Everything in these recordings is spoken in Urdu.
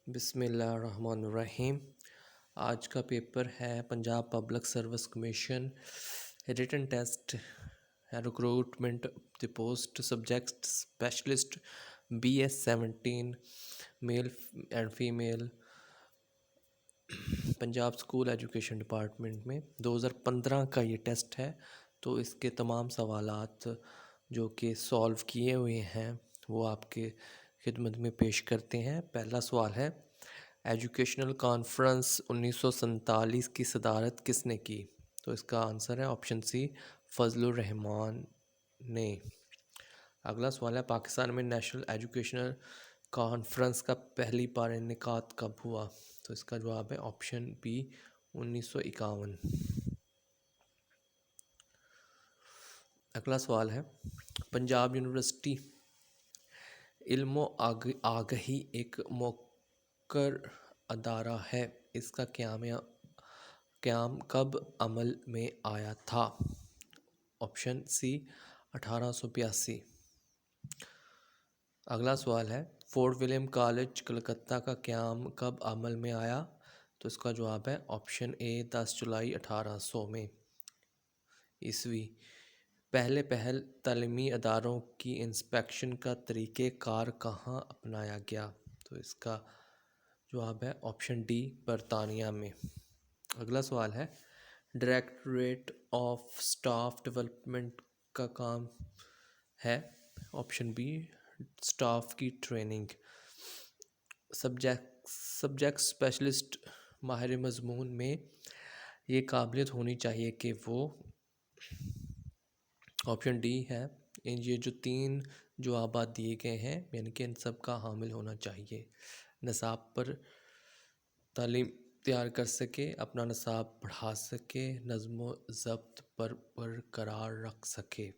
بسم اللہ الرحمن الرحیم۔ آج کا پیپر ہے Punjab public service commission return test recruitment the post subject specialist BS17 male and female Punjab school education department میں 2015 کا یہ ٹیسٹ ہے۔ تو اس کے تمام سوالات جو کہ سولو کیے ہوئے ہیں وہ آپ کے خدمت میں پیش کرتے ہیں۔ پہلا سوال ہے، ایجوکیشنل کانفرنس 1947 کی صدارت کس نے کی؟ تو اس کا آنسر ہے آپشن سی، فضل الرحمان نے۔ اگلا سوال ہے، پاکستان میں نیشنل ایجوکیشنل کانفرنس کا پہلی بار انعقاد کب ہوا؟ تو اس کا جواب ہے آپشن بی، 1951۔ اگلا سوال ہے، پنجاب یونیورسٹی علم و آگہی ایک موقر ادارہ ہے، اس کا قیام کب عمل میں آیا تھا؟ Option C, 1882۔ اگلا سوال ہے، فورٹ ولیم کالج کلکتہ کا قیام کب عمل میں آیا؟ تو اس کا جواب ہے آپشن اے، 10 جولائی 1800 میں عیسوی۔ پہل تعلیمی اداروں کی انسپیکشن کا طریقہ کار کہاں اپنایا گیا؟ تو اس کا جواب ہے آپشن ڈی، برطانیہ میں۔ اگلا سوال ہے، ڈائریکٹوریٹ آف اسٹاف ڈیولپمنٹ کا کام ہے؟ آپشن بی، اسٹاف کی ٹریننگ۔ سبجیکٹ اسپیشلسٹ ماہر مضمون میں یہ قابلیت ہونی چاہیے کہ وہ، آپشن ڈی ہے، یہ جو 3 جوابات دیے گئے ہیں یعنی کہ ان سب کا حامل ہونا چاہیے۔ نصاب پر تعلیم تیار کر سکے، اپنا نصاب بڑھا سکے، نظم و ضبط پر برقرار رکھ سکے۔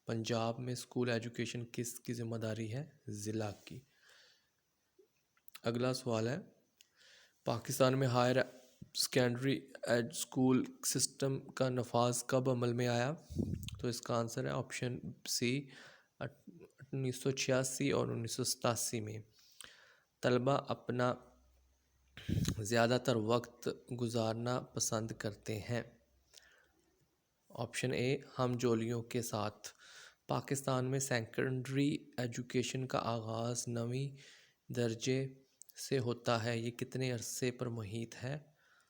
پنجاب میں اسکول ایجوکیشن کس کی ذمہ داری ہے؟ ضلع کی۔ اگلا سوال ہے، پاکستان میں ہائر سیکنڈری اسکول سسٹم کا نفاذ کب عمل میں آیا؟ تو اس کا آنسر ہے آپشن سی، 1986 اور 1987 میں۔ طلبہ اپنا زیادہ تر وقت گزارنا پسند کرتے ہیں۔ آپشن اے، ہم جولیوں کے ساتھ۔ پاکستان میں سیکنڈری ایجوکیشن کا آغاز 9ویں درجے سے ہوتا ہے، یہ کتنے عرصے پر محیط ہے؟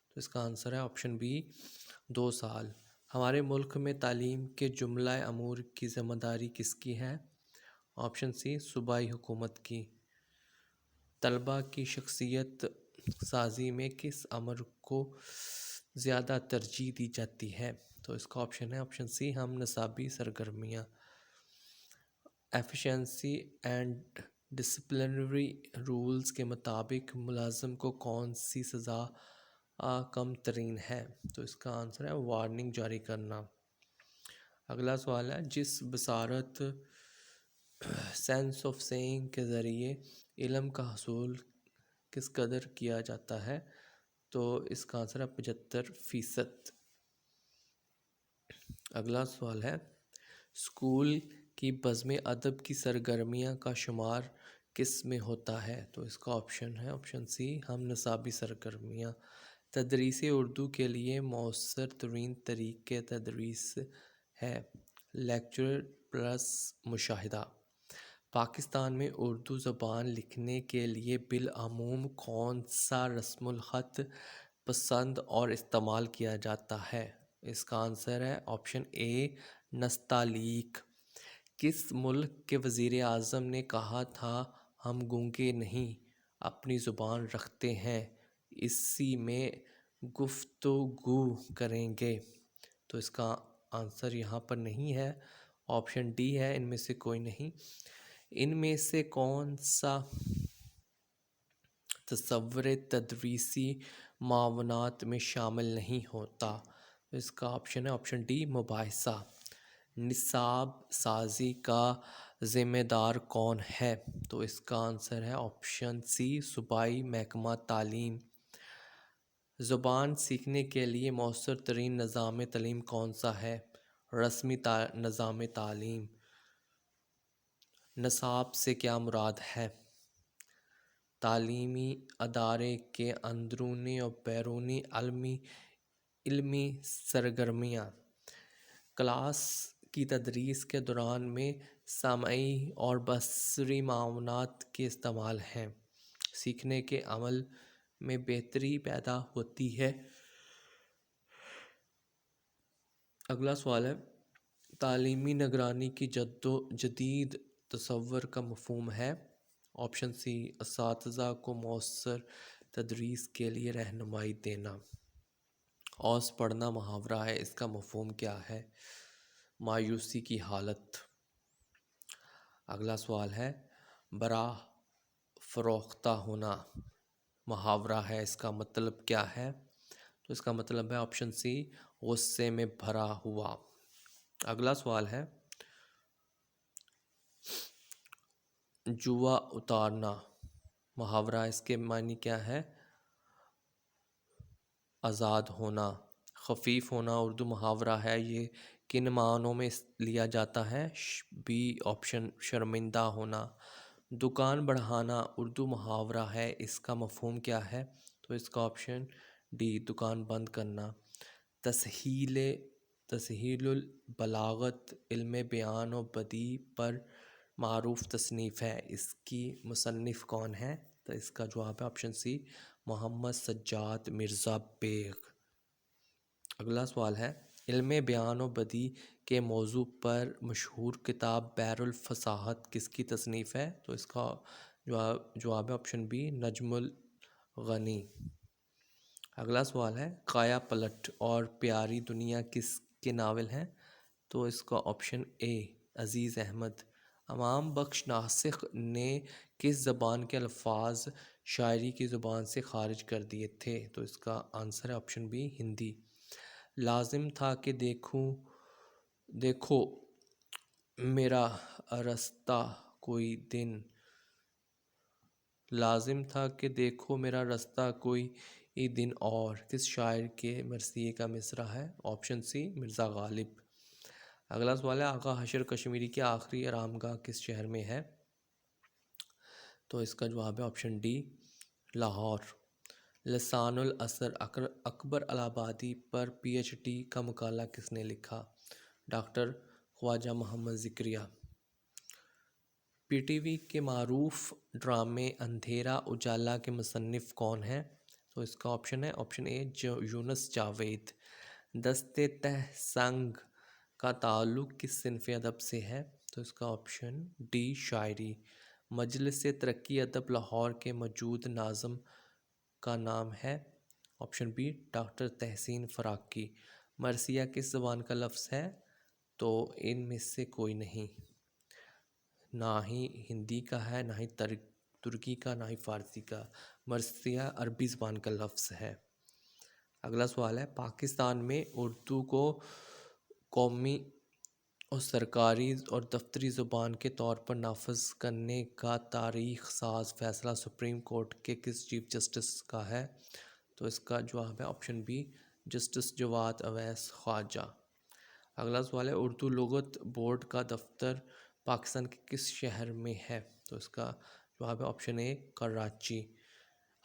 تو اس کا آنسر ہے آپشن بی، 2 سال۔ ہمارے ملک میں تعلیم کے جملہ امور کی ذمہ داری کس کی ہے؟ آپشن سی، صوبائی حکومت کی۔ طلبہ کی شخصیت سازی میں کس امر کو زیادہ ترجیح دی جاتی ہے؟ تو اس کا آپشن ہے آپشن سی، ہم نصابی سرگرمیاں۔ ایفیشنسی اینڈ ڈسپلنری رولز کے مطابق ملازم کو کون سی سزا کم ترین ہے؟ تو اس کا آنسر ہے وارننگ جاری کرنا۔ اگلا سوال ہے، جس بصارت سینس آف سیئنگ کے ذریعے علم کا حصول کس قدر کیا جاتا ہے؟ تو اس کا آنسر ہے 75%۔ اگلا سوال ہے، اسکول کی بزم ادب کی سرگرمیاں کا شمار کس میں ہوتا ہے؟ تو اس کا آپشن ہے آپشن سی، ہم نصابی سرگرمیاں۔ تدریس اردو کے لیے مؤثر ترین طریقہ تدریس ہے لیکچر پلس مشاہدہ۔ پاکستان میں اردو زبان لکھنے کے لیے بالعموم کون سا رسم الخط پسند اور استعمال کیا جاتا ہے؟ اس کا آنسر ہے آپشن اے، نستعلیق۔ کس ملک کے وزیر اعظم نے کہا تھا، ہم گونگے نہیں اپنی زبان رکھتے ہیں، اسی میں گفتگو کریں گے؟ تو اس کا آنسر یہاں پر نہیں ہے، آپشن ڈی ہے، ان میں سے کوئی نہیں۔ ان میں سے کون سا تصور تدریسی معاونات میں شامل نہیں ہوتا؟ اس کا آپشن ہے آپشن ڈی، مباحثہ۔ نصاب سازی کا ذمہ دار کون ہے؟ تو اس کا آنسر ہے آپشن سی، صوبائی محکمہ تعلیم۔ زبان سیکھنے کے لیے مؤثر ترین نظام تعلیم کون سا ہے؟ رسمی نظام تعلیم۔ نصاب سے کیا مراد ہے؟ تعلیمی ادارے کے اندرونی اور بیرونی علمی سرگرمیاں، کلاس کی تدریس کے دوران میں سمعی اور بصری معاونات کے استعمال ہیں، سیکھنے کے عمل میں بہتری پیدا ہوتی ہے۔ اگلا سوال ہے، تعلیمی نگرانی کی جدید تصور کا مفہوم ہے۔ آپشن سی، اساتذہ کو مؤثر تدریس کے لیے رہنمائی دینا۔ اوس پڑھنا محاورہ ہے، اس کا مفہوم کیا ہے؟ مایوسی کی حالت۔ اگلا سوال ہے، براہ فروختہ ہونا محاورہ ہے، اس کا مطلب کیا ہے؟ تو اس کا مطلب ہے آپشن سی، غصے میں بھرا ہوا۔ اگلا سوال ہے، جوا اتارنا محاورہ، اس کے معنی کیا ہے؟ آزاد ہونا۔ خفیف ہونا اردو محاورہ ہے، یہ کن معنوں میں لیا جاتا ہے؟ بی آپشن، شرمندہ ہونا۔ دکان بڑھانا اردو محاورہ ہے، اس کا مفہوم کیا ہے؟ تو اس کا آپشن ڈی، دکان بند کرنا۔ تسہیل البلاغت علم بیان و بدیع پر معروف تصنیف ہے، اس کی مصنف کون ہے؟ تو اس کا جواب ہے آپشن سی، محمد سجاد مرزا بیگ۔ اگلا سوال ہے، علم بیان و بدیع کے موضوع پر مشہور کتاب بحر الفصاحت کس کی تصنیف ہے؟ تو اس کا جواب ہے آپشن بی، نجم الغنی۔ اگلا سوال ہے، کایا پلٹ اور پیاری دنیا کس کے ناول ہیں؟ تو اس کا آپشن اے، عزیز احمد۔ امام بخش ناسخ نے کس زبان کے الفاظ شاعری کی زبان سے خارج کر دیے تھے؟ تو اس کا آنسر ہے آپشن بی، ہندی۔ لازم تھا کہ دیکھو میرا رستہ کوئی دن، لازم تھا کہ دیکھو میرا رستہ کوئی دن اور کس شاعر کے مرثیے کا مصرع ہے؟ آپشن سی، مرزا غالب۔ اگلا سوال ہے، آقا حشر کشمیری کی آخری آرامگاہ کس شہر میں ہے؟ تو اس کا جواب ہے آپشن ڈی، لاہور۔ لسان الاثر اکبر الہ آبادی پر پی ایچ ڈی کا مقالہ کس نے لکھا؟ ڈاکٹر خواجہ محمد ذکریہ۔ پی ٹی وی کے معروف ڈرامے اندھیرا اجالا کے مصنف کون ہیں؟ تو اس کا آپشن ہے آپشن اے، یونس جاوید۔ دست تہ سنگ کا تعلق کس صنف ادب سے ہے؟ تو اس کا آپشن ڈی، شاعری۔ مجلس ترقی ادب لاہور کے موجود ناظم کا نام ہے؟ آپشن بی، ڈاکٹر تحسین فراقی۔ مرثیہ کس زبان کا لفظ ہے؟ تو ان میں سے کوئی نہیں، نہ ہی ہندی کا ہے، نہ ہی ترکی کا، نہ ہی فارسی کا۔ مرثیہ عربی زبان کا لفظ ہے۔ اگلا سوال ہے، پاکستان میں اردو کو قومی اور سرکاری اور دفتری زبان کے طور پر نافذ کرنے کا تاریخ ساز فیصلہ سپریم کورٹ کے کس چیف جسٹس کا ہے؟ تو اس کا جواب ہے آپشن بی، جسٹس جواد اویس خواجہ۔ اگلا سوال ہے، اردو لغت بورڈ کا دفتر پاکستان کے کس شہر میں ہے؟ تو اس کا جواب ہے آپشن اے، کراچی۔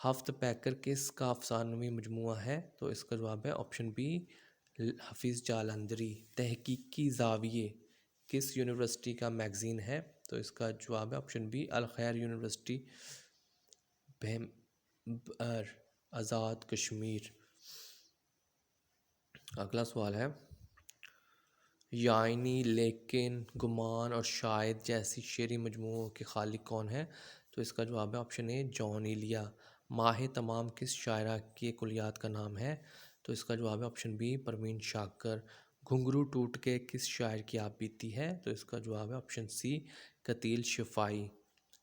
ہفت پیکر کس کا افسانوی مجموعہ ہے؟ تو اس کا جواب ہے آپشن بی، حفیظ جالندھری۔ تحقیقی زاویے کس یونیورسٹی کا میگزین ہے؟ تو اس کا جواب ہے آپشن بی، الخیر یونیورسٹی، بھمبر، آزاد کشمیر۔ اگلا سوال ہے، یعنی، لیکن، گمان اور شاید جیسی شعری مجموعوں کے خالق کون ہیں؟ تو اس کا جواب ہے آپشن اے، جان ایلیا۔ ماہ تمام کس شاعرہ کے کلیات کا نام ہے؟ تو اس کا جواب ہے آپشن بی، پروین شاکر۔ گھنگرو ٹوٹ کے کس شاعر کی آپ بیتی ہے؟ تو اس کا جواب ہے آپشن سی، قتیل شفائی۔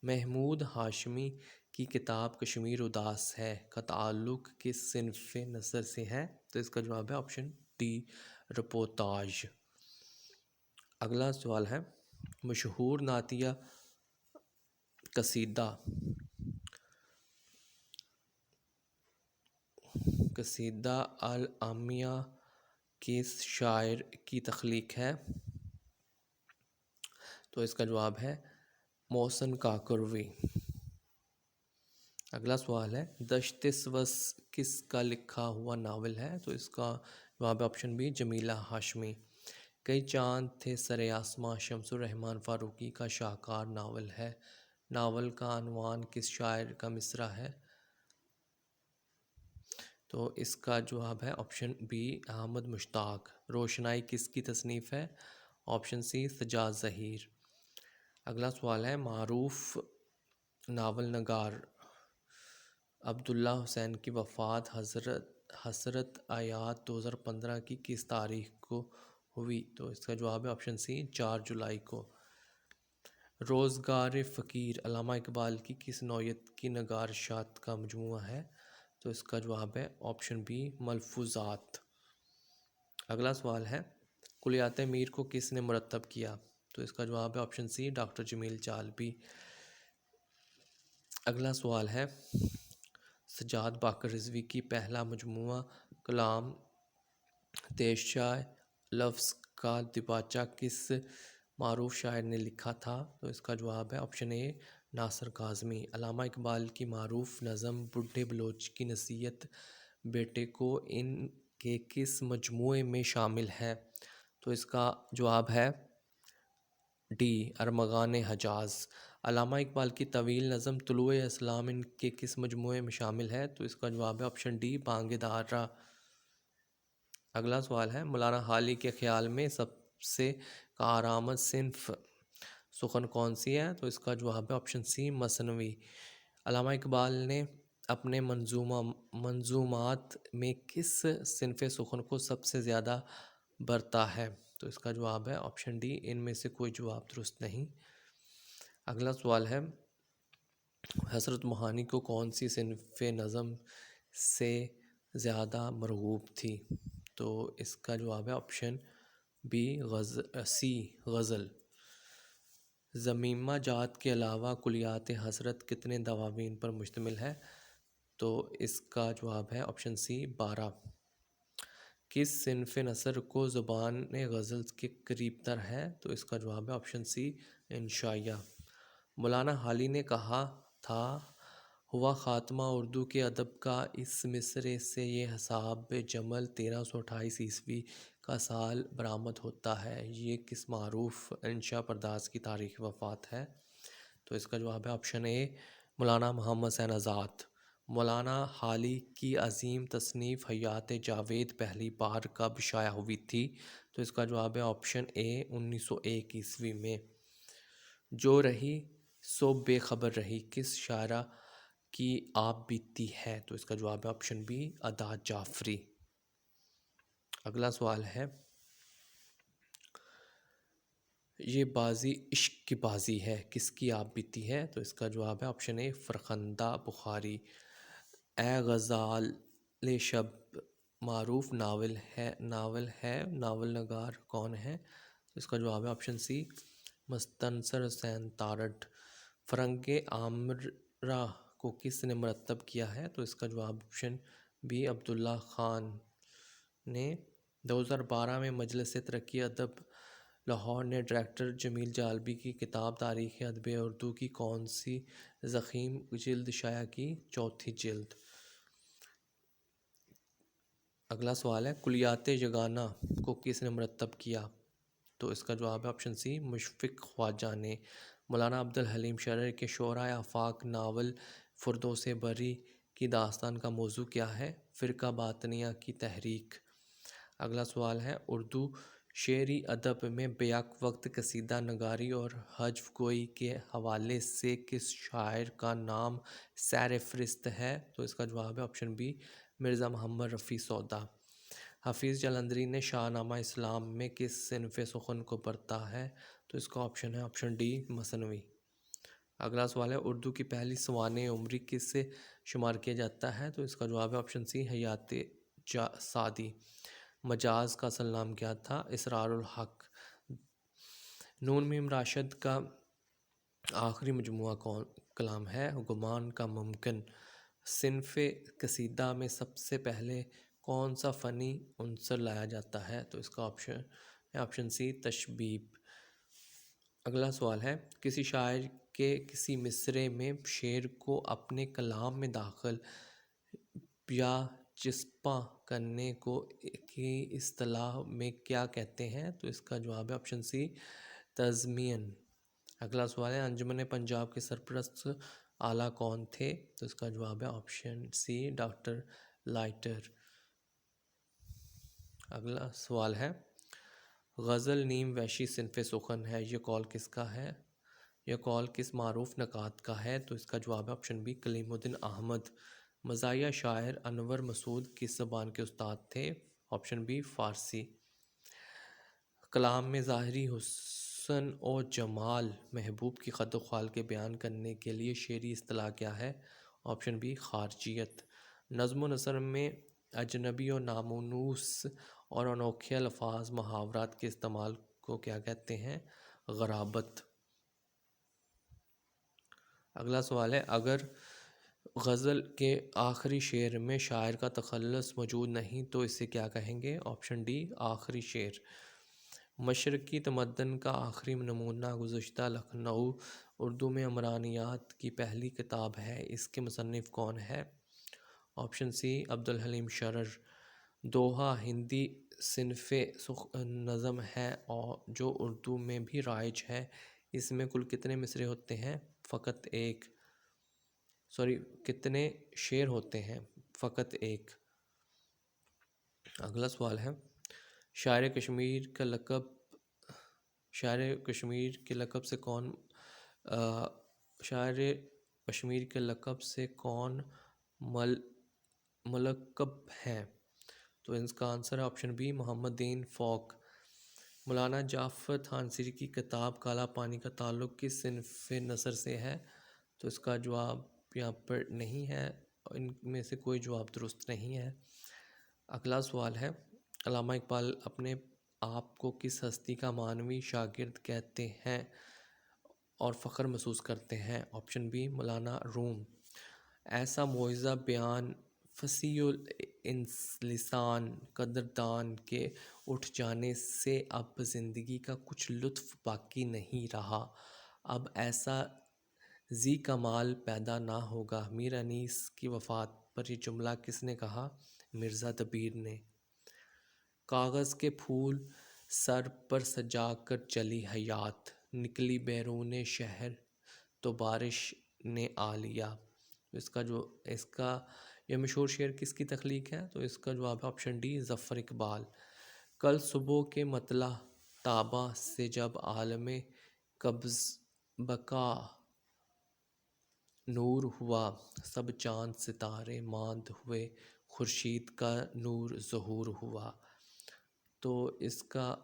محمود ہاشمی کی کتاب کشمیر اداس ہے کا تعلق کس صنف نثر سے ہے؟ تو اس کا جواب ہے آپشن ڈی، رپورتاژ۔ اگلا سوال ہے، مشہور نعتیہ قصیدہ العامیہ کس شاعر کی تخلیق ہے؟ تو اس کا جواب ہے محسن کاکڑوی۔ اگلا سوال ہے دشت سوس کس کا لکھا ہوا ناول ہے؟ تو اس کا جواب ہے آپشن بی جمیلہ ہاشمی۔ کئی چاند تھے سر آسماں شمس الرحمن فاروقی کا شاہکار ناول ہے۔ ناول کا عنوان کس شاعر کا مصرع ہے؟ تو اس کا جواب ہے آپشن بی احمد مشتاق۔ روشنائی کس کی تصنیف ہے؟ Option C Sajjad Zaheer. اگلا سوال ہے معروف ناول نگار عبداللہ حسین کی وفات حسرت آیات 2015 کی کس تاریخ کو ہوئی؟ تو اس کا جواب ہے آپشن سی 4 جولائی کو۔ روزگار فقیر علامہ اقبال کی کس نوعیت کی نگارشات کا مجموعہ ہے؟ تو اس کا جواب ہے آپشن بی ملفوظات۔ اگلا سوال ہے کلیات میر کو کس نے مرتب کیا؟ تو اس کا جواب ہے آپشن سی ڈاکٹر جمیل چالبی۔ اگلا سوال ہے سجاد باقر رضوی کی پہلا مجموعہ کلام تیشہ لفظ کا دیباچہ کس معروف شاعر نے لکھا تھا؟ تو اس کا جواب ہے آپشن اے ناصر کاظمی۔ علامہ اقبال کی معروف نظم بڈھے بلوچ کی نصیحت بیٹے کو ان کے کس مجموعے میں شامل ہے؟ تو اس کا جواب ہے ڈی ارمغان حجاز۔ علامہ اقبال کی طویل نظم طلوع اسلام ان کے کس مجموعے میں شامل ہے؟ تو اس کا جواب ہے آپشن ڈی بانگ دارا۔ اگلا سوال ہے مولانا حالی کے خیال میں سب سے کارآمد صنف سخن کون سی ہے؟ تو اس کا جواب ہے آپشن سی مثنوی۔ علامہ اقبال نے اپنے منظومات میں کس صنف سخن کو سب سے زیادہ برتا ہے؟ تو اس کا جواب ہے آپشن ڈی ان میں سے کوئی جواب درست نہیں۔ اگلا سوال ہے حضرت موہانی کو کون سی صنف نظم سے زیادہ مرغوب تھی؟ تو اس کا جواب ہے آپشن بی غزل۔ ضمیمہ جات کے علاوہ کلیات حضرت کتنے دواوین پر مشتمل ہے؟ تو اس کا جواب ہے آپشن سی 12۔ کس صنف نثر کو زبان غزل کے قریب تر ہے؟ تو اس کا جواب ہے آپشن سی انشائیہ۔ مولانا حالی نے کہا تھا ہوا خاتمہ اردو کے ادب کا اس مصرع سے یہ حساب جمل 1328 عیسوی کا سال برآمد ہوتا ہے۔ یہ کس معروف انشا پرداز کی تاریخ وفات ہے؟ تو اس کا جواب ہے آپشن اے مولانا محمد حسین آزاد۔ مولانا حالی کی عظیم تصنیف حیات جاوید پہلی بار کب شائع ہوئی تھی؟ تو اس کا جواب ہے آپشن اے 1901 عیسوی میں۔ جو رہی سو بے خبر رہی کس شاعرہ کی آپ بیتی ہے؟ تو اس کا جواب ہے آپشن بی ادا جعفری۔ اگلا سوال ہے یہ بازی عشق کی بازی ہے کس کی آپ بیتی ہے؟ تو اس کا جواب ہے آپشن اے فرخندہ بخاری۔ اے غزال شب معروف ناول ناول نگار کون ہے؟ اس کا جواب ہے آپشن سی مستنصر حسین تارڑ۔ فرنگ عامرہ کو کس نے مرتب کیا ہے؟ تو اس کا جواب آپشن بی عبداللہ خان نے۔ 2012 میں مجلس ترقی ادب لاہور نے ڈائریکٹر جمیل چالبی کی کتاب تاریخ ادب اردو کی کون سی ضخیم جلد شائع کی؟ چوتھی جلد۔ اگلا سوال ہے کلیات یگانہ کو کس نے مرتب کیا؟ تو اس کا جواب ہے آپشن سی مشفق خواجہ نے۔ مولانا عبدالحلیم شرر کے شعرائے آفاق ناول فردوس بری کی داستان کا موضوع کیا ہے؟ فرقہ باطنیہ کی تحریک۔ اگلا سوال ہے اردو شعری ادب میں بیک وقت قصیدہ نگاری اور حجو گوئی کے حوالے سے کس شاعر کا نام سیر فہرست ہے؟ تو اس کا جواب ہے آپشن بی مرزا محمد رفیع سودا۔ حفیظ جلندری نے شاہ نامہ اسلام میں کس صنف سخن کو برتا ہے؟ تو اس کا آپشن ہے آپشن ڈی مثنوی۔ اگلا سوال ہے اردو کی پہلی سوانح عمری کس سے شمار کیا جاتا ہے؟ تو اس کا جواب ہے آپشن سی حیات سعدی۔ مجاز کا اصل نام کیا تھا؟ اسرار الحق۔ نون میم راشد کا آخری مجموعہ کلام ہے گمان کا ممکن۔ صنف قصیدہ میں سب سے پہلے کون سا فنی عنصر لایا جاتا ہے؟ تو اس کا آپشن ہے آپشن سی تشبیب۔ اگلا سوال ہے کسی شاعر کے کسی مصرعے میں شعر کو اپنے کلام میں داخل یا چسپاں کرنے کو کی اصطلاح میں کیا کہتے ہیں؟ تو اس کا جواب ہے آپشن سی، تضمین۔ اگلا سوال ہے، انجمن پنجاب کے سرپرست اعلیٰ کون تھے؟ تو اس کا جواب ہے آپشن سی، ڈاکٹر لائٹر۔ اگلا سوال ہے، غزل نیم وحشی صنف سخن ہے، یہ قول کس کا ہے؟ یہ قول کس معروف نقاد کا ہے؟ تو اس کا جواب ہے آپشن بی، کلیم الدین احمد۔ مزاحیہ شاعر انور مسعود کس زبان کے استاد تھے؟ آپشن بی، فارسی۔ کلام میں ظاہری حسن و جمال محبوب کی خد و خال کے بیان کرنے کے لیے شعری اصطلاح کیا ہے؟ آپشن بی، خارجیت۔ نظم و نثر میں اجنبی و نامونوس اور انوکھے الفاظ محاورات کے استعمال کو کیا کہتے ہیں؟ غرابت۔ اگلا سوال ہے، اگر غزل کے آخری شعر میں شاعر کا تخلص موجود نہیں تو اسے کیا کہیں گے؟ آپشن ڈی، آخری شعر۔ مشرقی تمدن کا آخری نمونہ گزشتہ لکھنؤ اردو میں عمرانیات کی پہلی کتاب ہے، اس کے مصنف کون ہے؟ آپشن سی، عبدالحلیم شرر۔ دوہا ہندی صنف نظم ہے اور جو اردو میں بھی رائج ہے، اس میں کل کتنے مصرعے ہوتے ہیں؟ فقط ایک۔ کتنے شعر ہوتے ہیں؟ فقط ایک۔ اگلا سوال ہے، شاعر کشمیر کے لقب سے کون شاعر کشمیر کے لقب سے کون ملقب ہیں؟ تو اس کا آنسر ہے آپشن بی، محمد دین فوق۔ مولانا جعفر تھانسری کی کتاب کالا پانی کا تعلق کس صنف نثر سے ہے؟ تو اس کا جواب یہاں پر نہیں ہے، ان میں سے کوئی جواب درست نہیں ہے۔ اگلا سوال ہے، علامہ اقبال اپنے آپ کو کس ہستی کا معنوی شاگرد کہتے ہیں اور فخر محسوس کرتے ہیں؟ آپشن بی، مولانا روم۔ ایسا معجزہ بیان فصیح اللسان قدردان کے اٹھ جانے سے اب زندگی کا کچھ لطف باقی نہیں رہا، اب ایسا ذی کمال پیدا نہ ہوگا۔ میر انیس کی وفات پر یہ جملہ کس نے کہا؟ مرزا دبیر نے۔ کاغذ کے پھول سر پر سجا کر چلی حیات، نکلی بیرون شہر تو بارش نے آ لیا۔ اس کا یہ مشہور شعر کس کی تخلیق ہے؟ تو اس کا جواب ہے آپشن ڈی، ظفر اقبال۔ کل صبح کے مطلع تابہ سے جب عالم قبض بقا نور ہوا، سب چاند ستارے ماند ہوئے، خورشید کا نور ظہور ہوا۔ تو اس کا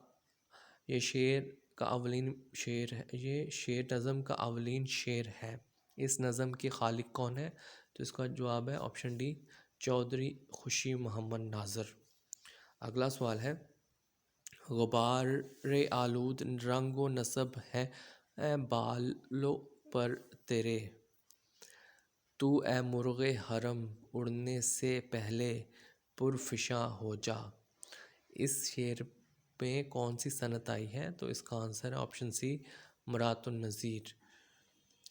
یہ شعر کا اولین شعر ہے، یہ شعر نظم کا اولین شعر ہے۔ اس نظم کے خالق کون ہے؟ تو اس کا جواب ہے آپشن ڈی، چودھری خوشی محمد ناظر۔ اگلا سوال ہے، غبار آلود رنگ و نسب ہے اے بالوں پر تیرے، تو اے مرغ حرم اڑنے سے پہلے پرفشاں ہو جا۔ اس شعر میں کون سی صنعت آئی ہے؟ تو اس کا آنسر ہے آپشن سی، مرات النظیر۔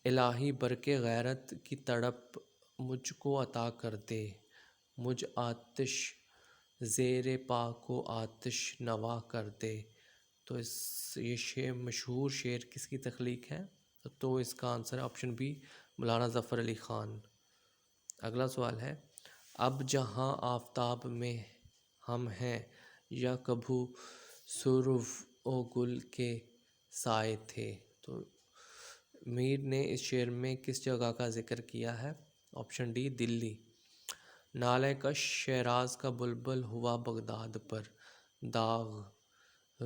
الہی برق غیرت کی تڑپ مجھ کو عطا کر دے، مجھ آتش زیر پا کو آتش نوا کر دے۔ تو یہ مشہور شعر کس کی تخلیق ہے؟ تو اس کا آنسر ہے آپشن بی، مولانا ظفر علی خان۔ اگلا سوال ہے، اب جہاں آفتاب میں ہم ہیں یا کبھو سرو و گل کے سائے تھے۔ تو میر نے اس شعر میں کس جگہ کا ذکر کیا ہے؟ آپشن ڈی، دلی۔ نالہ کش شیراز کا بلبل ہوا بغداد پر داغ،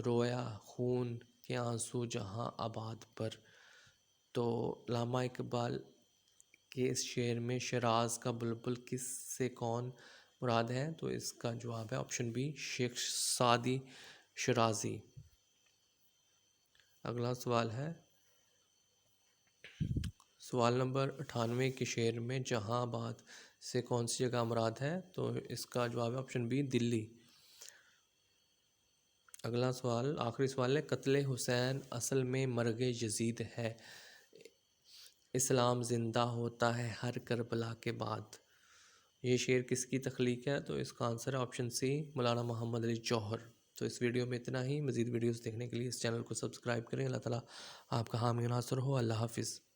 رویا خون کے آنسو جہاں آباد پر۔ تو علامہ اقبال کے اس شعر میں شیراز کا بلبل کس سے کون مراد ہے؟ تو اس کا جواب ہے option be, Sheikh Saadi Shirazi. اگلا سوال ہے، سوال نمبر 98 کے شعر میں جہاں آباد سے کون سی جگہ مراد ہے؟ تو اس کا جواب ہے آپشن بی، دلی۔ اگلا سوال، آخری سوال ہے، قتل حسین اصل میں مرگ یزید ہے، اسلام زندہ ہوتا ہے ہر کربلا کے بعد. یہ شعر کس کی تخلیق ہے؟ تو اس کا آنسر ہے آپشن سی، مولانا محمد علی جوہر. تو اس ویڈیو میں اتنا ہی. مزید ویڈیوز دیکھنے کے لیے اس چینل کو سبسکرائب کریں. اللہ تعالیٰ آپ کا حامی و ناصر ہو. اللہ حافظ.